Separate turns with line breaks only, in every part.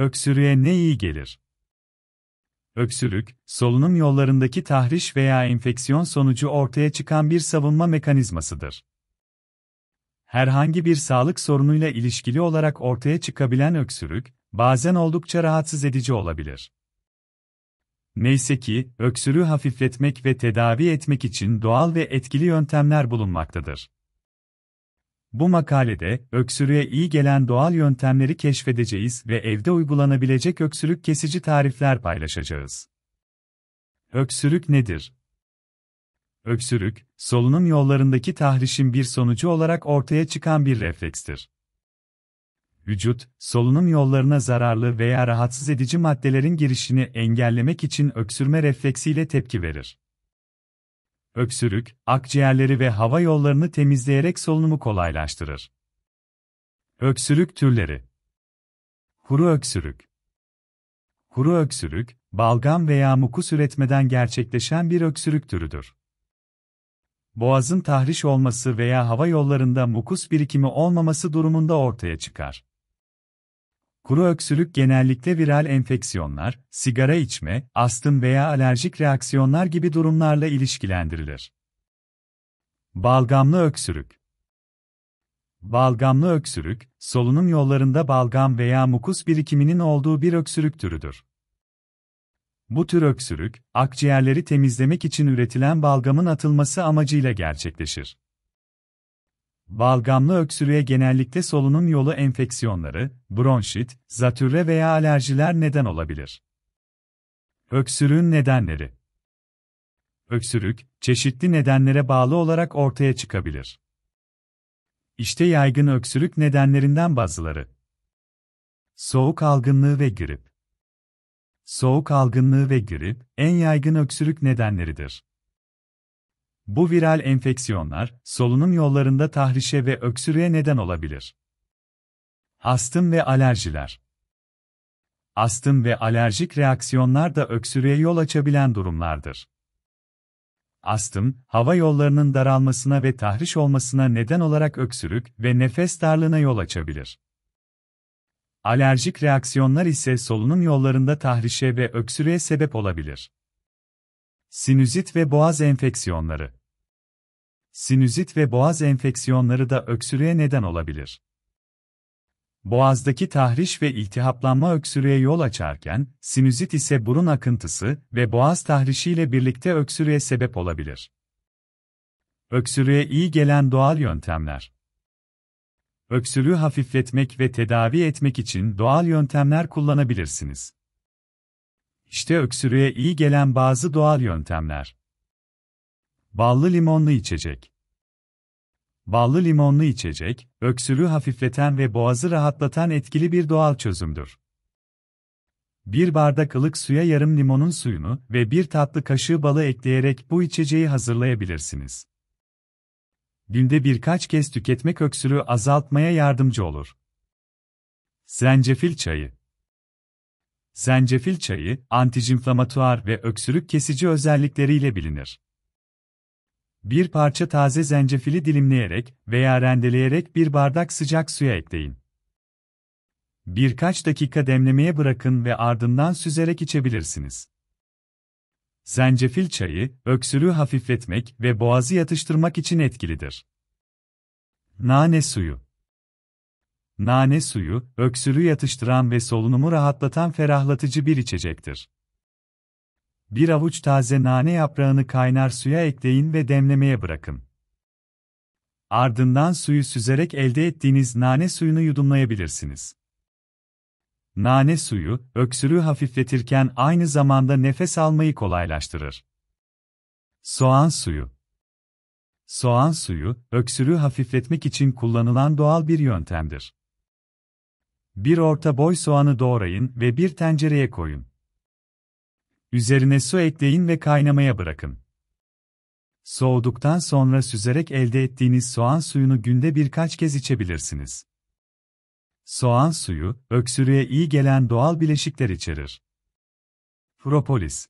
Öksürüğe ne iyi gelir? Öksürük, solunum yollarındaki tahriş veya enfeksiyon sonucu ortaya çıkan bir savunma mekanizmasıdır. Herhangi bir sağlık sorunuyla ilişkili olarak ortaya çıkabilen öksürük, bazen oldukça rahatsız edici olabilir. Neyse ki, öksürüğü hafifletmek ve tedavi etmek için doğal ve etkili yöntemler bulunmaktadır. Bu makalede, öksürüğe iyi gelen doğal yöntemleri keşfedeceğiz ve evde uygulanabilecek öksürük kesici tarifler paylaşacağız. Öksürük nedir? Öksürük, solunum yollarındaki tahrişin bir sonucu olarak ortaya çıkan bir reflekstir. Vücut, solunum yollarına zararlı veya rahatsız edici maddelerin girişini engellemek için öksürme refleksiyle tepki verir. Öksürük, akciğerleri ve hava yollarını temizleyerek solunumu kolaylaştırır. Öksürük türleri. Kuru öksürük. Kuru öksürük, balgam veya mukus üretmeden gerçekleşen bir öksürük türüdür. Boğazın tahriş olması veya hava yollarında mukus birikimi olmaması durumunda ortaya çıkar. Kuru öksürük genellikle viral enfeksiyonlar, sigara içme, astım veya alerjik reaksiyonlar gibi durumlarla ilişkilendirilir. Balgamlı öksürük. Balgamlı öksürük, solunum yollarında balgam veya mukus birikiminin olduğu bir öksürük türüdür. Bu tür öksürük, akciğerleri temizlemek için üretilen balgamın atılması amacıyla gerçekleşir. Balgamlı öksürüğe genellikle solunum yolu enfeksiyonları, bronşit, zatürre veya alerjiler neden olabilir. Öksürüğün nedenleri. Öksürük, çeşitli nedenlere bağlı olarak ortaya çıkabilir. İşte yaygın öksürük nedenlerinden bazıları. Soğuk algınlığı ve grip. Soğuk algınlığı ve grip, en yaygın öksürük nedenleridir. Bu viral enfeksiyonlar, solunum yollarında tahrişe ve öksürüğe neden olabilir. Astım ve alerjiler. Astım ve alerjik reaksiyonlar da öksürüğe yol açabilen durumlardır. Astım, hava yollarının daralmasına ve tahriş olmasına neden olarak öksürük ve nefes darlığına yol açabilir. Alerjik reaksiyonlar ise solunum yollarında tahrişe ve öksürüğe sebep olabilir. Sinüzit ve boğaz enfeksiyonları. Sinüzit ve boğaz enfeksiyonları da öksürüğe neden olabilir. Boğazdaki tahriş ve iltihaplanma öksürüğe yol açarken, sinüzit ise burun akıntısı ve boğaz tahrişiyle birlikte öksürüğe sebep olabilir. Öksürüğe iyi gelen doğal yöntemler. Öksürüğü hafifletmek ve tedavi etmek için doğal yöntemler kullanabilirsiniz. İşte öksürüğe iyi gelen bazı doğal yöntemler. Ballı limonlu içecek. Ballı limonlu içecek, öksürüğü hafifleten ve boğazı rahatlatan etkili bir doğal çözümdür. Bir bardak ılık suya yarım limonun suyunu ve bir tatlı kaşığı balı ekleyerek bu içeceği hazırlayabilirsiniz. Günde birkaç kez tüketmek öksürüğü azaltmaya yardımcı olur. Zencefil çayı. Zencefil çayı, antiinflamatuar ve öksürük kesici özellikleriyle bilinir. Bir parça taze zencefili dilimleyerek veya rendeleyerek bir bardak sıcak suya ekleyin. Birkaç dakika demlemeye bırakın ve ardından süzerek içebilirsiniz. Zencefil çayı, öksürüğü hafifletmek ve boğazı yatıştırmak için etkilidir. Nane suyu. Nane suyu, öksürüğü yatıştıran ve solunumu rahatlatan ferahlatıcı bir içecektir. Bir avuç taze nane yaprağını kaynar suya ekleyin ve demlemeye bırakın. Ardından suyu süzerek elde ettiğiniz nane suyunu yudumlayabilirsiniz. Nane suyu, öksürüğü hafifletirken aynı zamanda nefes almayı kolaylaştırır. Soğan suyu. Soğan suyu, öksürüğü hafifletmek için kullanılan doğal bir yöntemdir. Bir orta boy soğanı doğrayın ve bir tencereye koyun. Üzerine su ekleyin ve kaynamaya bırakın. Soğuduktan sonra süzerek elde ettiğiniz soğan suyunu günde birkaç kez içebilirsiniz. Soğan suyu, öksürüğe iyi gelen doğal bileşikler içerir. Propolis.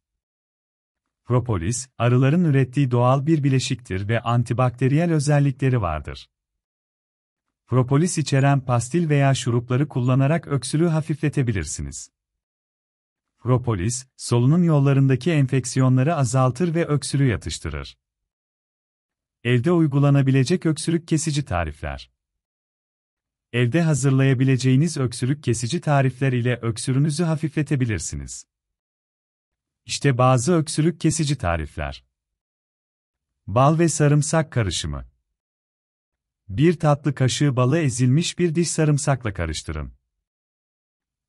Propolis, arıların ürettiği doğal bir bileşiktir ve antibakteriyel özellikleri vardır. Propolis içeren pastil veya şurupları kullanarak öksürüğü hafifletebilirsiniz. Propolis, solunum yollarındaki enfeksiyonları azaltır ve öksürüğü yatıştırır. Evde uygulanabilecek öksürük kesici tarifler. Evde hazırlayabileceğiniz öksürük kesici tarifler ile öksürüğünüzü hafifletebilirsiniz. İşte bazı öksürük kesici tarifler. Bal ve sarımsak karışımı. 1 tatlı kaşığı balı ezilmiş bir diş sarımsakla karıştırın.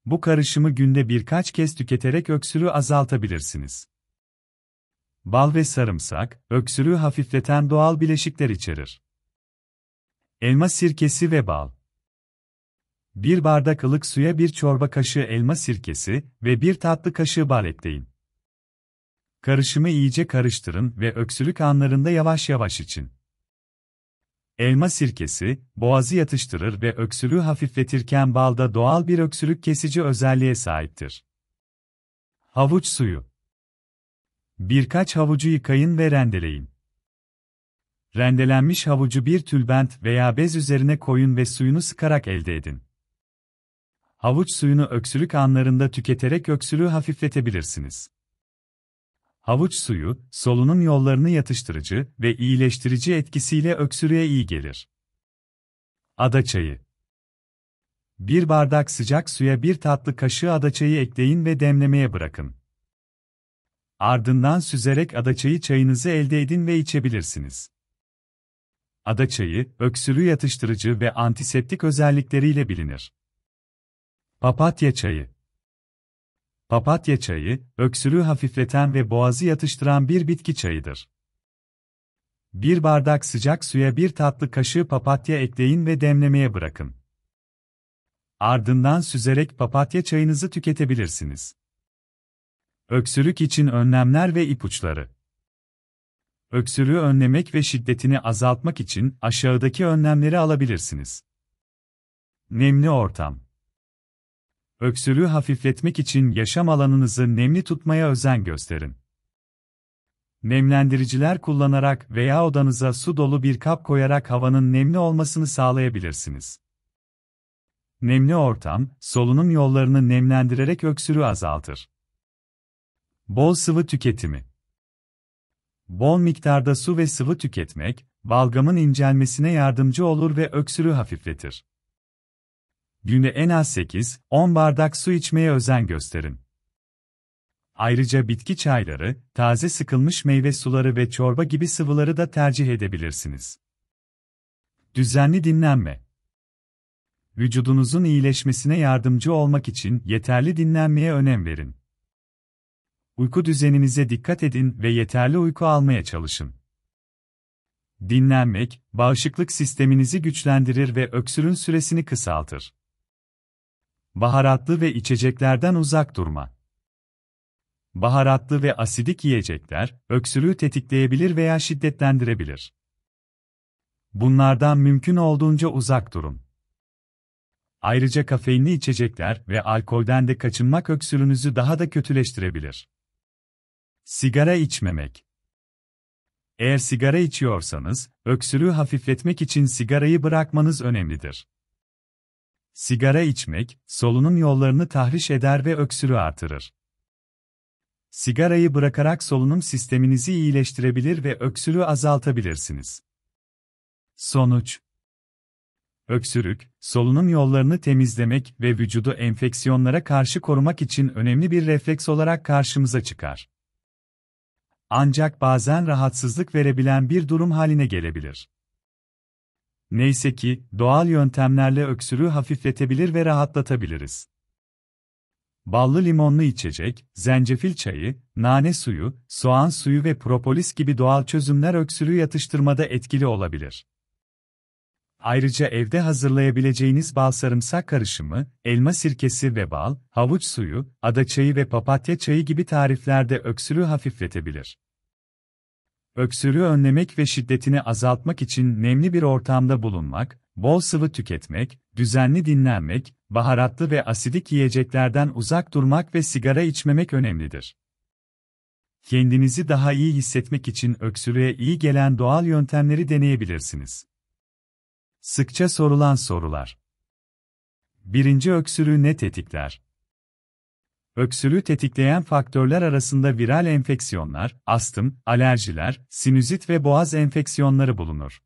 Bu karışımı günde birkaç kez tüketerek öksürüğü azaltabilirsiniz. Bal ve sarımsak, öksürüğü hafifleten doğal bileşikler içerir. Elma sirkesi ve bal. 1 bardak ılık suya 1 çorba kaşığı elma sirkesi ve 1 tatlı kaşığı bal ekleyin. Karışımı iyice karıştırın ve öksürük anlarında yavaş yavaş için. Elma sirkesi, boğazı yatıştırır ve öksürüğü hafifletirken bal da doğal bir öksürük kesici özelliğe sahiptir. Havuç suyu. Birkaç havucu yıkayın ve rendeleyin. Rendelenmiş havucu bir tülbent veya bez üzerine koyun ve suyunu sıkarak elde edin. Havuç suyunu öksürük anlarında tüketerek öksürüğü hafifletebilirsiniz. Havuç suyu, solunum yollarını yatıştırıcı ve iyileştirici etkisiyle öksürüğe iyi gelir. Ada çayı. 1 bardak sıcak suya 1 tatlı kaşığı adaçayı ekleyin ve demlemeye bırakın. Ardından süzerek adaçayı çayınızı elde edin ve içebilirsiniz. Adaçayı, öksürüğü yatıştırıcı ve antiseptik özellikleriyle bilinir. Papatya çayı. Papatya çayı, öksürüğü hafifleten ve boğazı yatıştıran bir bitki çayıdır. 1 bardak sıcak suya 1 tatlı kaşığı papatya ekleyin ve demlemeye bırakın. Ardından süzerek papatya çayınızı tüketebilirsiniz. Öksürük için önlemler ve ipuçları. Öksürüğü önlemek ve şiddetini azaltmak için aşağıdaki önlemleri alabilirsiniz. Nemli ortam. Öksürüğü hafifletmek için yaşam alanınızı nemli tutmaya özen gösterin. Nemlendiriciler kullanarak veya odanıza su dolu bir kap koyarak havanın nemli olmasını sağlayabilirsiniz. Nemli ortam, solunum yollarını nemlendirerek öksürüğü azaltır. Bol sıvı tüketimi. Bol miktarda su ve sıvı tüketmek, balgamın incelmesine yardımcı olur ve öksürüğü hafifletir. Günde en az 8-10 bardak su içmeye özen gösterin. Ayrıca bitki çayları, taze sıkılmış meyve suları ve çorba gibi sıvıları da tercih edebilirsiniz. Düzenli dinlenme. Vücudunuzun iyileşmesine yardımcı olmak için yeterli dinlenmeye önem verin. Uyku düzeninize dikkat edin ve yeterli uyku almaya çalışın. Dinlenmek, bağışıklık sisteminizi güçlendirir ve öksürüğün süresini kısaltır. Baharatlı ve içeceklerden uzak durma. Baharatlı ve asidik yiyecekler, öksürüğü tetikleyebilir veya şiddetlendirebilir. Bunlardan mümkün olduğunca uzak durun. Ayrıca kafeinli içecekler ve alkolden de kaçınmak öksürüğünüzü daha da kötüleştirebilir. Sigara içmemek. Eğer sigara içiyorsanız, öksürüğü hafifletmek için sigarayı bırakmanız önemlidir. Sigara içmek, solunum yollarını tahriş eder ve öksürüğü artırır. Sigarayı bırakarak solunum sisteminizi iyileştirebilir ve öksürüğü azaltabilirsiniz. Sonuç: öksürük, solunum yollarını temizlemek ve vücudu enfeksiyonlara karşı korumak için önemli bir refleks olarak karşımıza çıkar. Ancak bazen rahatsızlık verebilen bir durum haline gelebilir. Neyse ki, doğal yöntemlerle öksürüğü hafifletebilir ve rahatlatabiliriz. Ballı limonlu içecek, zencefil çayı, nane suyu, soğan suyu ve propolis gibi doğal çözümler öksürüğü yatıştırmada etkili olabilir. Ayrıca evde hazırlayabileceğiniz bal sarımsak karışımı, elma sirkesi ve bal, havuç suyu, ada çayı ve papatya çayı gibi tariflerde öksürüğü hafifletebilir. Öksürüğü önlemek ve şiddetini azaltmak için nemli bir ortamda bulunmak, bol sıvı tüketmek, düzenli dinlenmek, baharatlı ve asidik yiyeceklerden uzak durmak ve sigara içmemek önemlidir. Kendinizi daha iyi hissetmek için öksürüğe iyi gelen doğal yöntemleri deneyebilirsiniz. Sıkça sorulan sorular. Birinci öksürüğü ne tetikler? Öksürüğü tetikleyen faktörler arasında viral enfeksiyonlar, astım, alerjiler, sinüzit ve boğaz enfeksiyonları bulunur.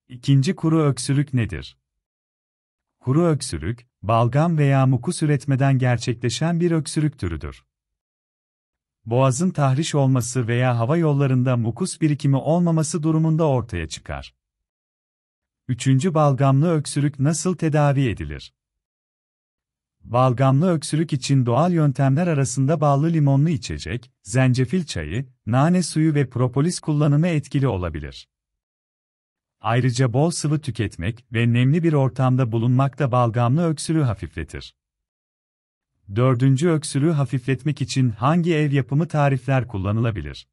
İkinci kuru öksürük nedir? Kuru öksürük, balgam veya mukus üretmeden gerçekleşen bir öksürük türüdür. Boğazın tahriş olması veya hava yollarında mukus birikimi olmaması durumunda ortaya çıkar. Üçüncü balgamlı öksürük nasıl tedavi edilir? Balgamlı öksürük için doğal yöntemler arasında ballı limonlu içecek, zencefil çayı, nane suyu ve propolis kullanımı etkili olabilir. Ayrıca bol sıvı tüketmek ve nemli bir ortamda bulunmak da balgamlı öksürüğü hafifletir. Dördüncü öksürüğü hafifletmek için hangi ev yapımı tarifler kullanılabilir?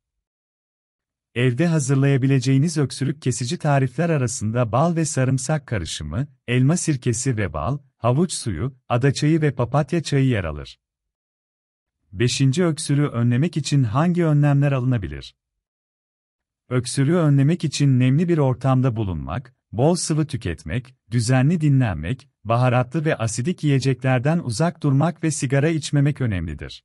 Evde hazırlayabileceğiniz öksürük kesici tarifler arasında bal ve sarımsak karışımı, elma sirkesi ve bal, havuç suyu, adaçayı ve papatya çayı yer alır. Beşinci öksürüğü önlemek için hangi önlemler alınabilir? Öksürüğü önlemek için nemli bir ortamda bulunmak, bol sıvı tüketmek, düzenli dinlenmek, baharatlı ve asidik yiyeceklerden uzak durmak ve sigara içmemek önemlidir.